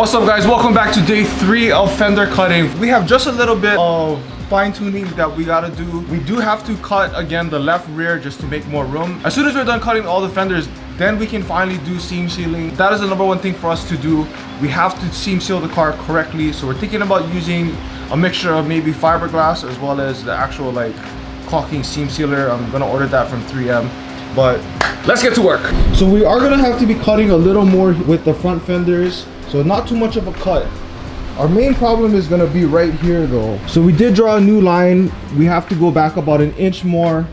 What's up guys, welcome back to day 3 of fender cutting. We have just a little bit of fine-tuning that we gotta do. We do have to cut again the left rear just to make more room. As soon as we're done cutting all the fenders, then we can finally do seam sealing. That is the number one thing for us to do. We have to seam seal the car correctly, so we're thinking about using a mixture of maybe fiberglass as well as the actual like caulking seam sealer. I'm gonna order that from 3M. But let's get to work. So we are gonna have to be cutting a little more with the front fenders. So not too much of a cut. Our main problem is gonna be right here though. So we did draw a new line. We have to go back about an inch more.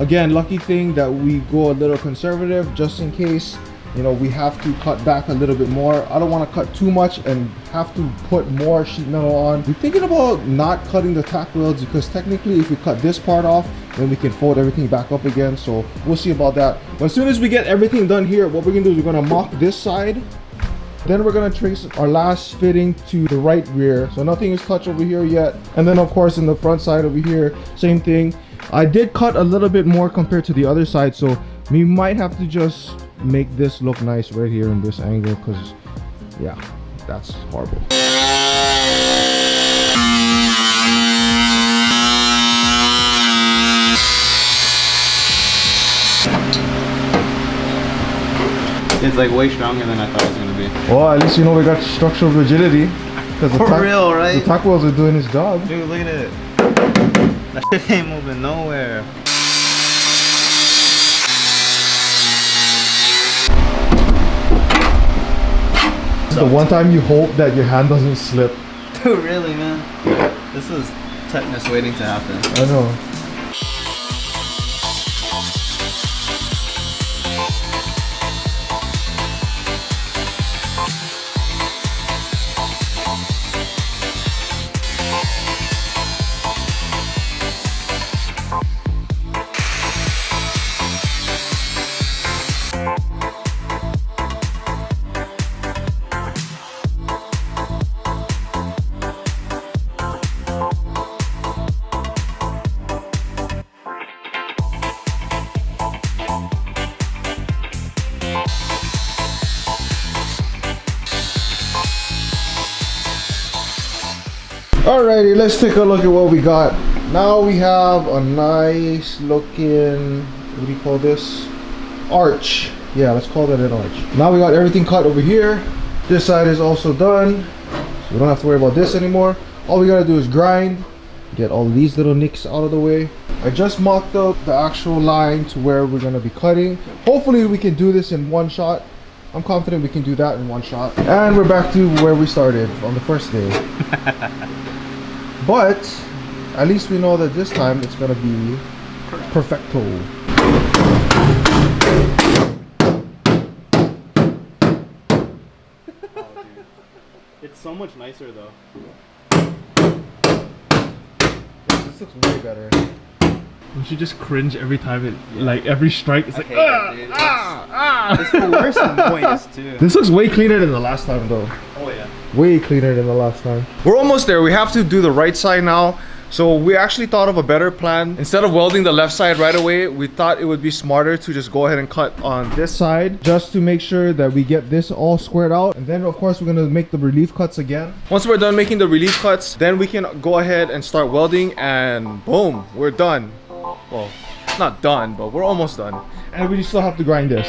Again, lucky thing that we go a little conservative just in case, you know, we have to cut back a little bit more. I don't want to cut too much and have to put more sheet metal on. We're thinking about not cutting the tack welds because technically if we cut this part off, then we can fold everything back up again. So we'll see about that. But as soon as we get everything done here, what we're gonna do is we're gonna mock this side. Then we're gonna trace our last fitting to the right rear. So nothing is touched over here yet. And then of course in the front side over here, same thing. I did cut a little bit more compared to the other side, so we might have to just make this look nice right here in this angle because yeah, that's horrible. It's like way stronger than I thought it was gonna be. Well, at least you know we got structural rigidity. For real, right? The tack welds are doing its job. Dude, look at it. That shit ain't moving nowhere. The one time you hope that your hand doesn't slip. Dude, really, man? This is tetanus waiting to happen. I know. Alrighty, let's take a look at what we got. Now we have a nice looking, what do you call this? Arch. Yeah, let's call that an arch. Now we got everything cut over here. This side is also done. So we don't have to worry about this anymore. All we gotta do is grind, get all these little nicks out of the way. I just mocked up the actual line to where we're gonna be cutting. Hopefully we can do this in one shot. I'm confident we can do that in one shot. And we're back to where we started on the first day. But at least we know that this time it's gonna be perfecto. It's so much nicer though. This looks way better. You should just cringe every time it, like every strike, it's like, It's the worst in points too. This looks way cleaner than the last time though. Oh yeah. Way cleaner than the last time. We're almost there. We have to do the right side now. So we actually thought of a better plan. Instead of welding the left side right away, we thought it would be smarter to just go ahead and cut on this side just to make sure that we get this all squared out. And then of course we're gonna make the relief cuts again. Once we're done making the relief cuts, then we can go ahead and start welding and boom, we're done. Well, not done, but we're almost done. And we still have to grind this.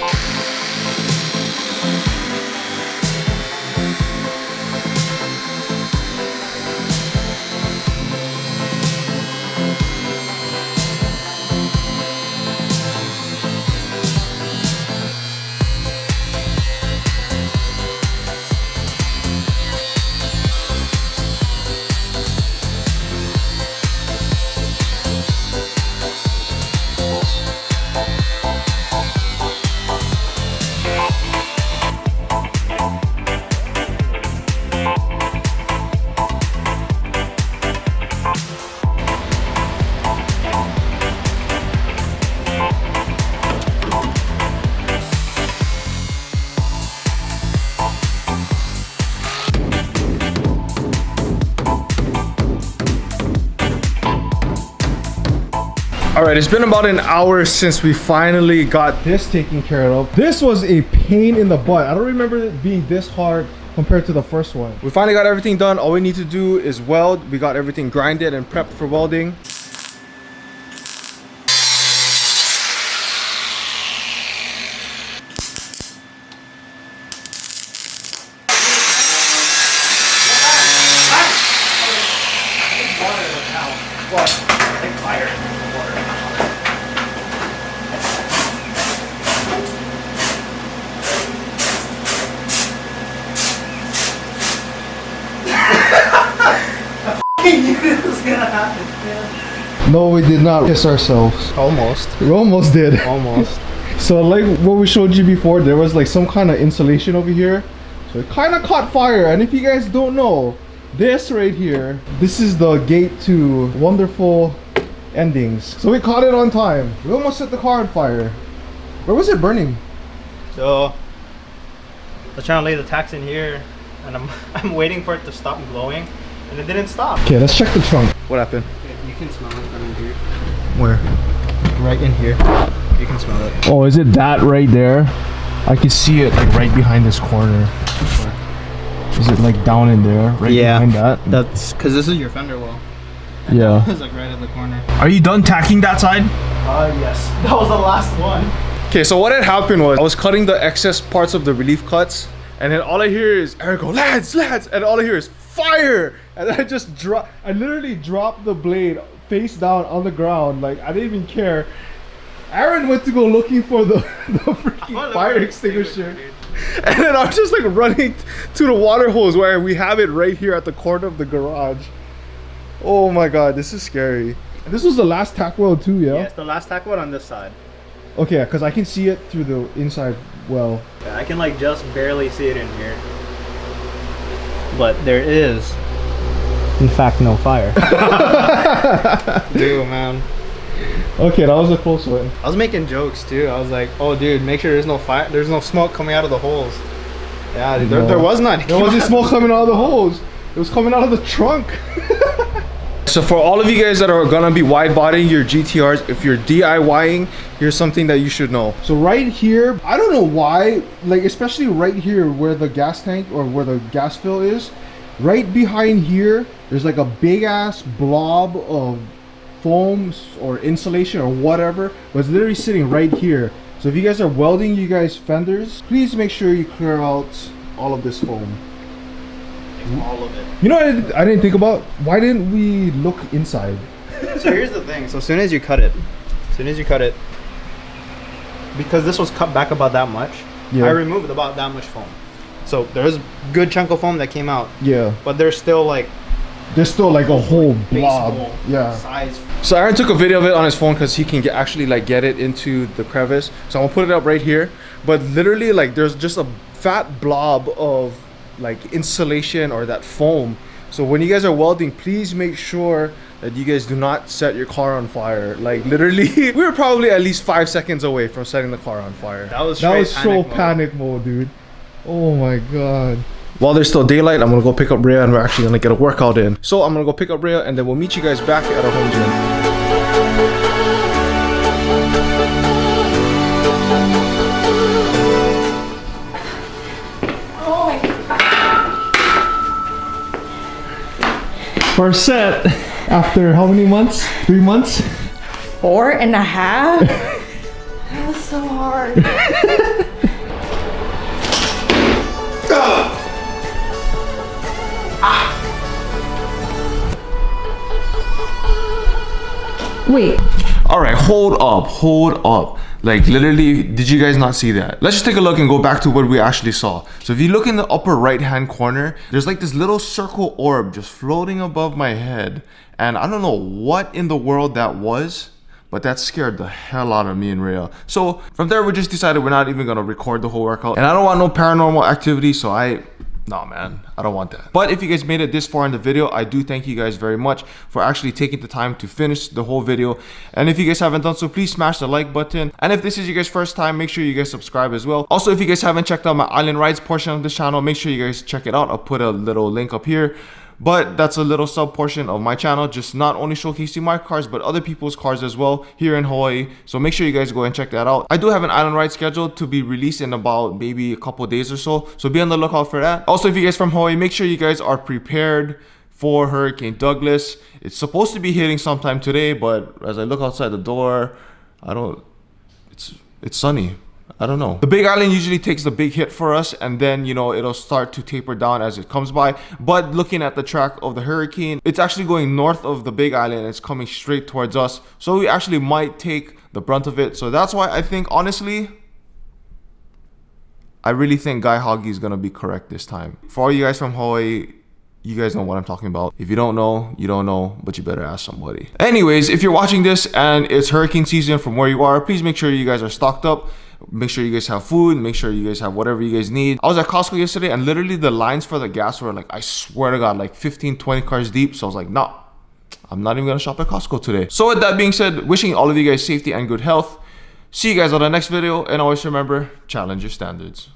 Alright, it's been about an hour since we finally got this taken care of. This was a pain in the butt. I don't remember it being this hard compared to the first one. We finally got everything done. All we need to do is weld. We got everything grinded and prepped for welding. No, we did not piss ourselves. Almost. We almost did. Almost. So like what we showed you before, there was like some kind of insulation over here. So it kind of caught fire. And if you guys don't know, this right here, this is the gate to wonderful endings. So we caught it on time. We almost set the car on fire. Where was it burning? So I was trying to lay the tacks in here, and I'm waiting for it to stop glowing, and it didn't stop. Okay, let's check the trunk. What happened? You can smell it in here. Where? Right in here. You can smell it. Oh, is it that right there? I can see it like right behind this corner. Is it like down in there? Right behind that? That's because this is your fender well. Yeah. It's like right in the corner. Are you done tacking that side? Yes. That was the last one. Okay, so what had happened was I was cutting the excess parts of the relief cuts, and then all I hear is Eric go, lads, and all I hear is fire, and then I literally dropped the blade face down on the ground, like I didn't even care. Aaron went to go looking for the freaking fire extinguisher, and then I'm just like running to the water hose where we have it right here at the corner of the garage. Oh my god, this is scary. And this was the last tack weld too, yeah? Yes, the last tack one on this side. Okay, because I can see it through the inside well. Yeah, I can like just barely see it in here. But there is, in fact, no fire. Dude, man. Okay, that was a close one. I was making jokes too. I was like, oh dude, make sure there's no fire, there's no smoke coming out of the holes. Yeah, dude, there was none. There wasn't smoke coming out of the holes. It was coming out of the trunk. So for all of you guys that are gonna be wide bodying your GTRs, if you're DIYing, here's something that you should know. So right here, I don't know why, like especially right here where the gas tank or where the gas fill is, right behind here, there's like a big ass blob of foam or insulation or whatever, but it's literally sitting right here. So if you guys are welding you guys fenders, please make sure you clear out all of this foam. All of it. You know what I didn't think about? Why didn't we look inside? So here's the thing. So as soon as you cut it, because this was cut back about that much, yeah. I removed about that much foam. So there's a good chunk of foam that came out. Yeah. But there's still like a whole blob. Yeah. Size. So Aaron took a video of it on his phone because he can actually like get it into the crevice. So I'm gonna put it up right here. But literally like there's just a fat blob of like insulation or that foam. So when you guys are welding, please make sure that you guys do not set your car on fire. Like literally we were probably at least 5 seconds away from setting the car on fire. That was so panic mode, dude. Oh my god. While there's still daylight, I'm gonna go pick up Rhea and we're actually gonna get a workout in. So I'm gonna go pick up Rhea and then we'll meet you guys back at our home gym. First set after how many months? 3 months? 4.5? That was so hard. Wait. All right, hold up. Like literally, did you guys not see that? Let's just take a look and go back to what we actually saw. So if you look in the upper right hand corner, there's like this little circle orb just floating above my head. And I don't know what in the world that was, but that scared the hell out of me and Rhea. So from there, we just decided we're not even gonna record the whole workout. And I don't want no paranormal activity, so no man, I don't want that. But if you guys made it this far in the video, I do thank you guys very much for actually taking the time to finish the whole video. And if you guys haven't done so, please smash the like button. And if this is your guys' first time, make sure you guys subscribe as well. Also, if you guys haven't checked out my island rides portion of this channel, make sure you guys check it out. I'll put a little link up here. But that's a little sub portion of my channel, just not only showcasing my cars, but other people's cars as well here in Hawaii. So make sure you guys go and check that out. I do have an island ride scheduled to be released in about maybe a couple days or so. So be on the lookout for that. Also, if you guys from Hawaii, make sure you guys are prepared for Hurricane Douglas. It's supposed to be hitting sometime today, but as I look outside the door, it's sunny. I don't know. The Big Island usually takes the big hit for us, and then, you know, it'll start to taper down as it comes by. But looking at the track of the hurricane, it's actually going north of the Big Island. It's coming straight towards us. So we actually might take the brunt of it. So that's why I think, honestly, I really think Guy Hoggy is going to be correct this time. For all you guys from Hawaii, you guys know what I'm talking about. If you don't know, you don't know, but you better ask somebody. Anyways, if you're watching this and it's hurricane season from where you are, please make sure you guys are stocked up. Make sure you guys have food. Make sure you guys have whatever you guys need. I was at Costco yesterday and literally the lines for the gas were like, I swear to God, like 15, 20 cars deep. So I was like, nah, I'm not even gonna shop at Costco today. So with that being said, wishing all of you guys safety and good health. See you guys on the next video, and always remember, challenge your standards.